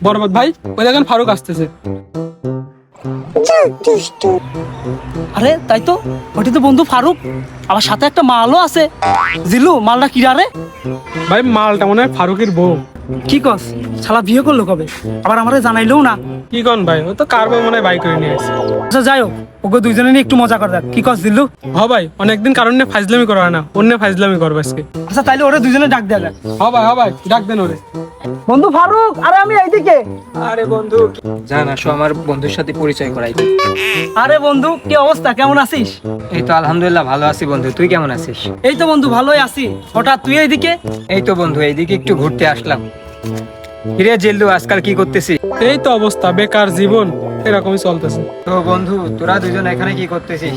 বরবাদ ভাই, ওই দেখেন ফারুক আসতেছে। আরে তাই তো, ওটি তো বন্ধু ফারুক, আমার সাথে একটা মালও আছে। জিল্লু, মালটা কিরা রে? ভাই মালটা মনে হয় ফারুকের বউ। কি কস? শালা বিয়ে করলো কবে? আবার আমারে জানাইলেও না। কি কন ভাই, ও তো কার বউ মনে হয় বাই করে নিয়ে আসছে। আচ্ছা যাই হোক, ওকে দুইজনে নিয়ে একটু মজা করে দেখ। কি কস জিল্লু? হ ভাই, অনেকদিন কারণ নিয়ে ফাইজলামি করা হয় না, অন্য ফাইজলামি করবো আজকে। আচ্ছা তাইলে ওরা দুইজনে ডাক দেয়া যাক। হ ভাই ডাক দেন ওরে। বন্ধু ফারুক, আরে আমি এইদিকে। আরে বন্ধু, জান আসো আমার বন্ধুর সাথে পরিচয় করাই দিই। আরে বন্ধু, কি অবস্থা, কেমন আছিস? এই তো আলহামদুলিল্লাহ ভালো আছি বন্ধু, তুই কেমন আছিস? এই তো বন্ধু ভালোই আছি। হঠাৎ তুই এইদিকে? এই তো বন্ধু, এইদিকে একটু ঘুরতে আসলাম। কিরে জিল্লু, আজকাল কি করতেছিস? এই তো অবস্থা, বেকার জীবন এরকমই চলতেছে। তো বন্ধু, তোরা দুজন এখানে কি করতেছিস?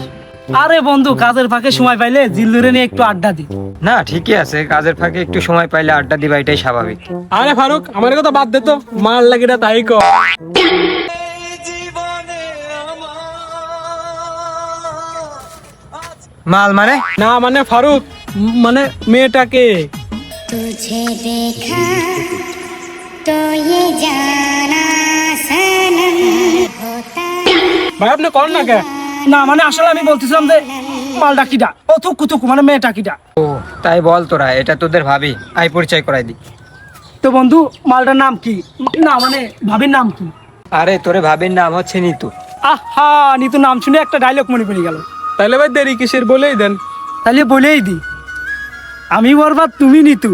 আরে বন্ধু, কাজের ফাঁকে সময় পাইলে জিল্লুরে নিয়ে একটু আড্ডা দি। না ঠিকই আছে, কাজের ফাঁকে একটু সময় পাইলে আড্ডা দিবা, এটাই স্বাভাবিক। আরে ফারুক, আমার কথা বাদ দে তো, মাল লাগিটা তাই কর। মাল মানে? না মানে ফারুক, মানে মেয়েটাকে। तुझे देखा तो ये जाना सनम होता ভাই আপনি কর না কে? না মানে আসলে আমি বলতেছিলাম যে মালটা কিটা, ও থুকু থুকু মানে মেয়েটা কিটা। ও তাই বল, তোরা এটা তোদের ভাবি, আই পরিচয় করাই দি। তো বন্ধু, মালটার নাম কি? না মানে ভাবির নাম কি? আরে তোরে ভাবির নাম হচ্ছে নিতু। আহা, নিতু নাম শুনে একটা ডায়লগ মনে পড়ে গেল। তাইলে ভাই দেরি কিসের, বলেই দেন। তাহলে বলেই দি, আমি বরবাদ, তুমি নিতু।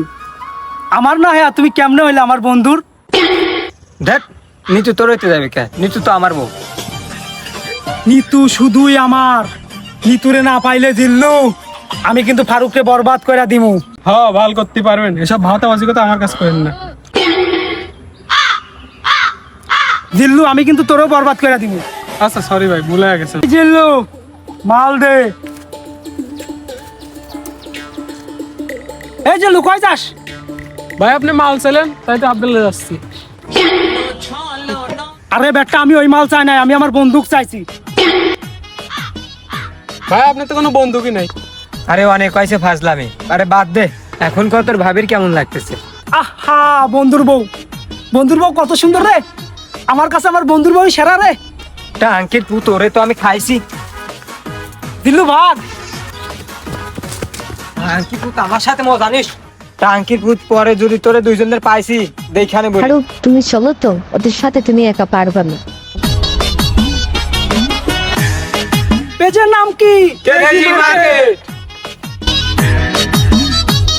আমার না হ্যাঁ, তুমি কেমনে হইলে আমার বন্ধুর? দেখ, নিতু তোর হইতে যাবে কে? নিতু তো আমার বউ। নিতু শুধুই আমার। নিতুরে না পাইলে জিল্লু, আমি কিন্তু ফারুককে বরবাদ করে দিমু। হ্যাঁ ভাল করতে পারবেন, এসব ভাওতাবাজি কথা আমার কাছে করেন না। জিল্লু, আমি কিন্তু তোরও বরবাদ করে দিমু। আচ্ছা সরি ভাই, ভুলে গেছে। জিল্লু, মাল দে। এই জিল্লু, কই যাস? ভাই আপনি মাল চাইলেন, তাই তো আব্দুল্লাহ যাচ্ছি। আরে বেটা, আমি ওই মাল চাই নাই, আমি আমার বন্দুক চাইছি। ভাই আপনি তো কোনো বন্দুকই নাই। আরে অনেক হয়েছে ফাজলামি, আরে বাদ দে। এখন কত তোর ভাবির কেমন লাগতেছে? আহা, বন্ধুর বউ। বন্ধুর বউ কত সুন্দর রে, আমার কাছে আমার বন্ধুর বউ সেরা রে। টাঙ্কির পুত, ওরে তো আমি খাইছি। দিল্লু ভাগ। টাঙ্কির পুত আমার সাথে মজা নিস। টাঙ্কির পুত পরে যদি তোরে দুইজনের পাইছি দেখানে বলি। ফারুক, তুমি চলো তো, ওদের সাথে তুমি একা পারবে না। পেজের নাম কি? KG market.